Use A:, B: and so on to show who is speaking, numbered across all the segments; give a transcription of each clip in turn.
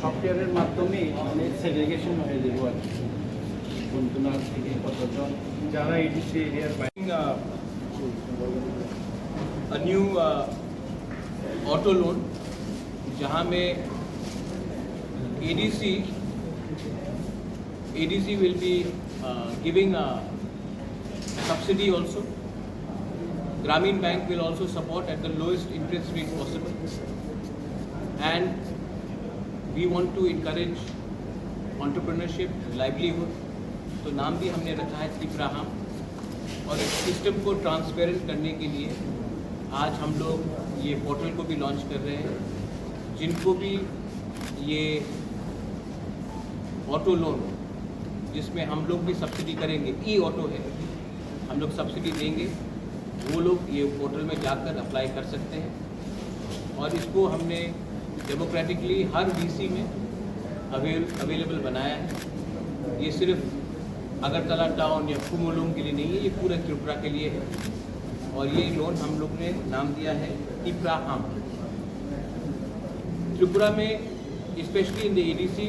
A: সফটওয়্যারের মাধ্যমে মানে সেগ্রিগেশন হয়ে যাবে আর কি কোনগুলার থেকে কতজন যারা এডিসি এরিয়ার
B: a new auto loan जहां में ADC will be giving a subsidy also. Grameen Bank will also support at the lowest interest rate possible, and we want to encourage entrepreneurship, livelihood. तो नाम भी हमने रखा है त्रिपुराहाम, और इस सिस्टम को ट्रांसपेरेंट करने के लिए आज हम लोग ये पोर्टल को भी लॉन्च कर रहे हैं। जिनको भी ये ऑटो लोन जिसमें हम लोग भी सब्सिडी करेंगे, ई ऑटो है, हम लोग सब्सिडी देंगे, वो लोग ये पोर्टल में जाकर अप्लाई कर सकते हैं। और इसको हमने डेमोक्रेटिकली हर डीसी में अवेलेबल बनाया है। ये सिर्फ अगरतला टाउन या कुमुलुंग के लिए नहीं है, ये पूरे त्रिपुरा के लिए है। और ये लोन हम लोग ने नाम दिया है त्रिपुराहाम। त्रिपुरा में specially in the ADC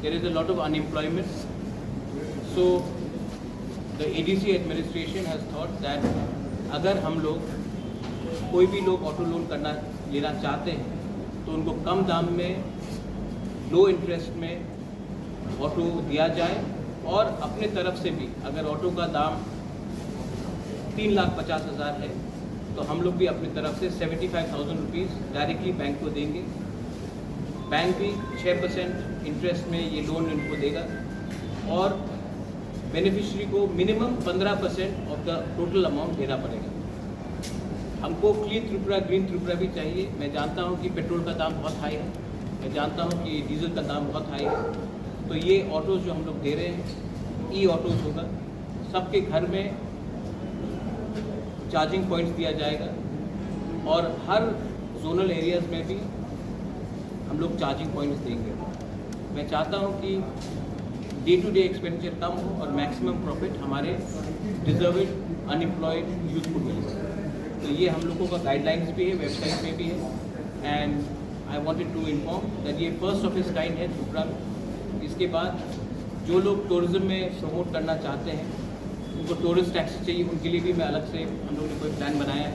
B: there is a lot of unemployment, so the ADC administration has thought that अगर हम लोग कोई भी लोग ऑटो लोन लेना चाहते हैं तो उनको कम दाम में लो इंटरेस्ट में ऑटो दिया जाए, और अपने तरफ से भी अगर ऑटो का दाम 3,50,000 है तो हम लोग भी अपनी तरफ से 75,000 रुपीज़ डायरेक्टली बैंक को देंगे। बैंक भी 6% इंटरेस्ट में ये लोन इनको देगा, और बेनिफिशियरी को minimum 15% of the total amount देना पड़ेगा। हमको क्लीन त्रिपुरा, ग्रीन त्रिपुरा भी चाहिए। मैं जानता हूँ कि पेट्रोल का दाम बहुत हाई है, मैं जानता हूँ कि डीजल का दाम बहुत हाई है, तो ये ऑटोज़ जो हम लोग दे रहे हैं ई ऑटोज़ होगा। सबके घर में चार्जिंग पॉइंट्स दिया जाएगा, और हर जोनल एरियाज़ में भी हम लोग चार्जिंग पॉइंट्स देंगे। मैं चाहता हूँ कि डे टू डे एक्सपेंडिचर कम हो और मैक्सिमम प्रॉफिट हमारे डिजर्वेड अनएम्प्लॉयड यूथ को मिले। तो ये हम लोगों का गाइडलाइंस भी है, वेबसाइट में भी है। And I wanted to inform that ये फर्स्ट ऑफ इस काइंड है त्रिपुरा में। इसके बाद जो लोग टूरिज्म में प्रमोट करना चाहते हैं, उनको टूरिस्ट टैक्सी चाहिए, उनके लिए भी मैं अलग से हम लोगों ने कोई प्लान बनाया है।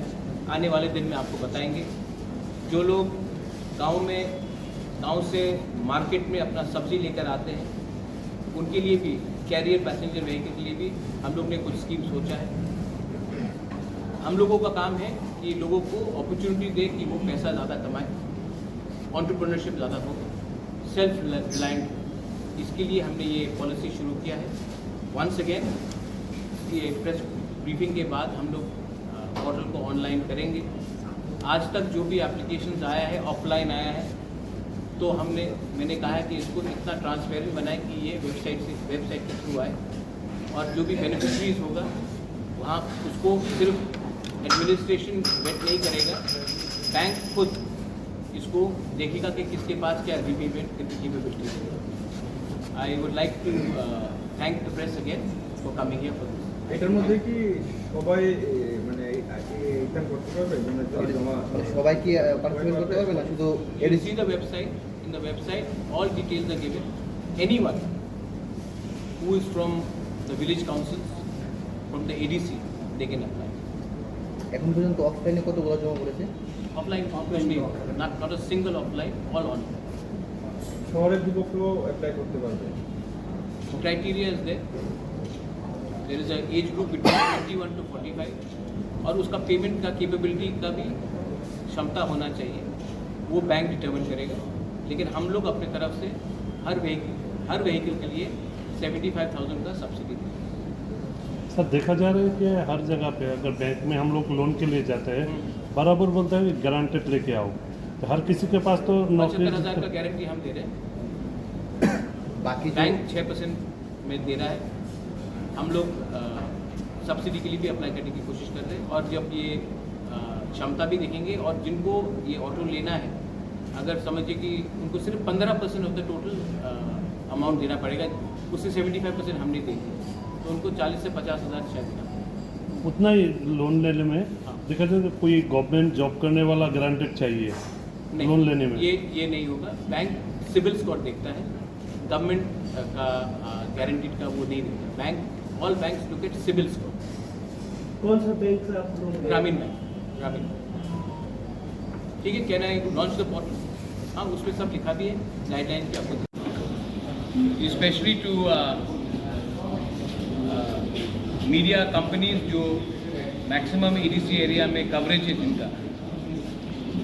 B: आने वाले दिन में आपको बताएंगे। जो लोग गांव से मार्केट में अपना सब्जी लेकर आते हैं, उनके लिए भी कैरियर पैसेंजर व्हीकल के लिए भी हम लोग ने कुछ स्कीम सोचा है। हम लोगों का काम है कि लोगों को अपॉर्चुनिटी दे कि वो पैसा ज़्यादा कमाए, एंटरप्रेन्योरशिप ज़्यादा हो, सेल्फ रिलायंट। इसके लिए हमने ये पॉलिसी शुरू किया है। वंस अगेन ये प्रेस ब्रीफिंग के बाद हम लोग पोर्टल को ऑनलाइन करेंगे। आज तक जो भी एप्लीकेशंस आया है ऑफलाइन आया है, तो मैंने कहा है कि इसको इतना ट्रांसपेरेंट बनाए कि ये वेबसाइट के थ्रू आए, और जो भी बेनिफिशरीज होगा वहाँ उसको सिर्फ एडमिनिस्ट्रेशन वेट नहीं करेगा, बैंक खुद इसको देखेगा कि किसके पास क्या रीपेमेंट कैपेबिलिटी है। I would like to thank the press again for coming here for this.
C: এটার মধ্যে কি সবাই মানে এটা করতে পারবে, মানে
D: সবাই কি পার্টিসিপেট করতে পারবে না? শুধু
B: You see the website. In the website, all details are given. Anyone who is from the village councils, from the ADC, they can apply.
D: এখন পর্যন্ত অফলাইনে কতগুলো জমা পড়েছে?
B: Offline, not a single offline, all online.
C: শহরের যুবকরাও apply করতে পারবে?
B: Criteria is there. There is an age group between 21 to 45, और उसका पेमेंट का कैपेबिलिटी का भी क्षमता होना चाहिए, वो बैंक डिटर्मिन करेगा। लेकिन हम लोग अपने तरफ से हर व्हीकल के लिए 75,000 का सब्सिडी देंगे।
E: सर देखा जा रहा है कि हर जगह पे अगर बैंक में हम लोग लोन के लिए जाते हैं, बराबर बोलते हैं गारंटेड लेके आओ, तो हर किसी के पास तो
B: 75,000 का गारंटी हम दे रहे हैं।
D: बाकी जो
B: बैंक 6% में दे रहा है। हम लोग सब्सिडी के लिए भी अप्लाई करने की कोशिश कर रहे हैं, और जब ये क्षमता भी देखेंगे और जिनको ये ऑटो लेना है, अगर समझिए कि उनको सिर्फ 15% ऑफ द टोटल अमाउंट देना पड़ेगा, उससे 75% हम नहीं देंगे, तो उनको 40 से 50 हज़ार शायद देना पड़ेगा।
E: उतना ही लोन लेने में
B: हाँ।
E: देखा जाए तो कोई गवर्नमेंट जॉब करने वाला गारंटेड चाहिए
B: नहीं,
E: लोन लेने में।
B: ये नहीं होगा। बैंक सिविल स्कोर देखता है, गवर्नमेंट का गारंटीड का वो नहीं देखता। Bank, all banks look at CIBIL score.
F: कौन सा बैंक से आप लोग?
B: ग्रामीण बैंक, ग्रामीण। ठीक है, can I launch the portal? हाँ, उसमें सब लिखा भी है, गाइडलाइन भी आपको स्पेशली टू मीडिया कंपनीज जो मैक्सिमम EDC एरिया में कवरेज है जिनका,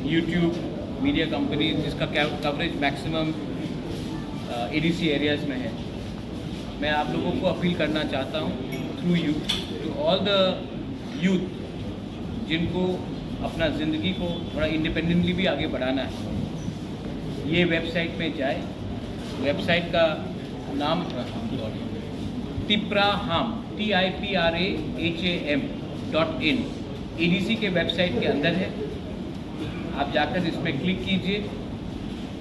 B: यूट्यूब मीडिया कंपनी जिसका कवरेज मैक्सिमम EDC एरियाज में है। मैं आप लोगों को अपील करना चाहता हूँ through you to all the youth जिनको अपना ज़िंदगी को थोड़ा इंडिपेंडेंटली भी आगे बढ़ाना है, ये वेबसाइट में जाए। वेबसाइट का नाम tipraham TIPRAHAM.in EDC के वेबसाइट के अंदर है। आप जाकर इसमें क्लिक कीजिए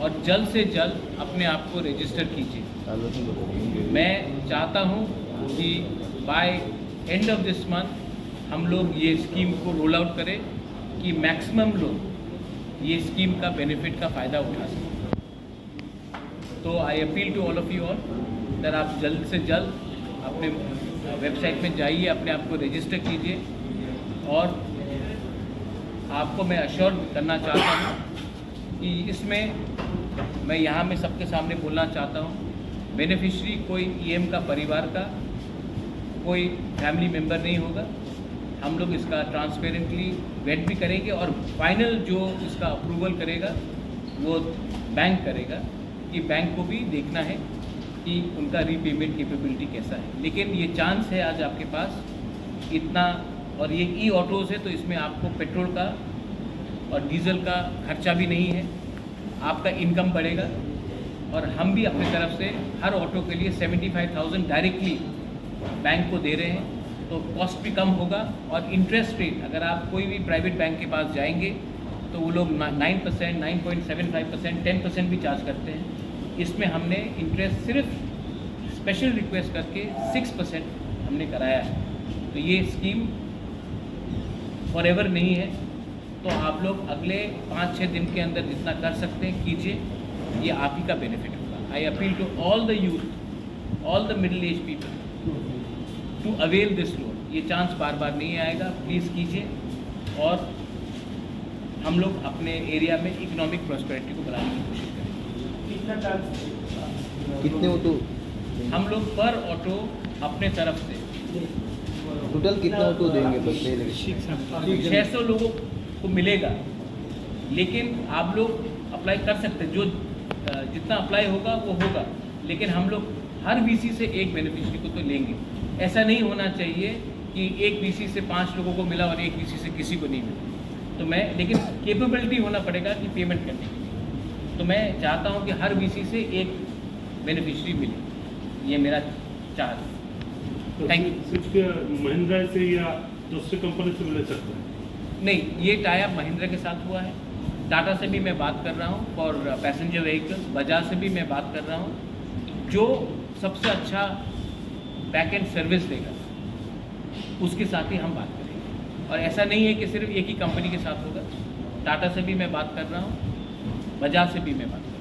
B: और जल्द से जल्द अपने आप को रजिस्टर कीजिए। मैं चाहता हूं कि by end of this month हम लोग ये स्कीम को रोल आउट करें कि मैक्सिमम लोग ये स्कीम का बेनिफिट का फ़ायदा उठा सकें। तो I appeal to all of you all that आप जल्द से जल्द अपने वेबसाइट में जाइए, अपने आप को रजिस्टर कीजिए। और आपको मैं अश्योर करना चाहता हूँ कि इसमें मैं यहाँ में सबके सामने बोलना चाहता हूँ, बेनिफिशरी कोई EM का परिवार का कोई फैमिली मेम्बर नहीं होगा। हम लोग इसका ट्रांसपेरेंटली वेट भी करेंगे और फाइनल जो इसका अप्रूवल करेगा वो बैंक करेगा, कि बैंक को भी देखना है कि उनका रीपेमेंट कैपेबिलिटी कैसा है। लेकिन ये चांस है आज आपके पास इतना, और ये E-ऑटोज़ है तो इसमें आपको पेट्रोल का और डीजल का खर्चा भी नहीं है, आपका इनकम बढ़ेगा। और हम भी अपनी तरफ से हर ऑटो के लिए 75,000 डायरेक्टली बैंक को दे रहे हैं, तो कॉस्ट भी कम होगा। और इंटरेस्ट रेट अगर आप कोई भी प्राइवेट बैंक के पास जाएंगे तो वो लोग 9%, 9.75%, 10% भी चार्ज करते हैं। इसमें हमने इंटरेस्ट सिर्फ स्पेशल रिक्वेस्ट करके 6% हमने कराया है। तो ये स्कीम फॉरएवर नहीं है, तो आप लोग अगले 5-6 दिन के अंदर जितना कर सकते हैं कीजिए, ये आप ही का बेनिफिट होगा। I appeal to all the youth, all the middle age people to avail this loan. ये चांस बार बार नहीं आएगा, प्लीज़ कीजिए। और हम लोग अपने एरिया में इकोनॉमिक प्रॉस्पेरिटी को बढ़ाने की कोशिश करेंगे।
F: कितना चार्ज?
D: कितने ऑटो
B: हम लोग पर ऑटो अपने तरफ से
D: टोटल कितने ऑटो देंगे बस पहले?
B: 600 लोगों को मिलेगा, लेकिन आप लोग अप्लाई कर सकते हैं। जो जितना अप्लाई होगा वो होगा, लेकिन हम लोग हर VC से एक बेनिफिशियरी को तो लेंगे। ऐसा नहीं होना चाहिए कि एक VC से 5 लोगों को मिला और एक VC से किसी को नहीं मिला। तो मैं, लेकिन कैपेबिलिटी होना पड़ेगा कि पेमेंट करने के लिए। तो मैं चाहता हूं कि हर VC से एक बेनिफिशियरी मिले, ये मेरा चार्ज है। Thank you.
E: सिर्फ महिंद्रा से या दूसरी कंपनी से ले सकते हैं?
B: नहीं, ये टाई अप महिंद्रा के साथ हुआ है, टाटा से भी मैं बात कर रहा हूँ फॉर पैसेंजर व्हीकल्स, बजाज से भी मैं बात कर रहा हूँ। जो सबसे अच्छा बैक एंड सर्विस देगा उसके साथ ही हम बात करेंगे। और ऐसा नहीं है कि सिर्फ एक ही कंपनी के साथ होगा, टाटा से भी मैं बात कर रहा हूँ, बजाज से भी मैं बात कर रहा हूँ।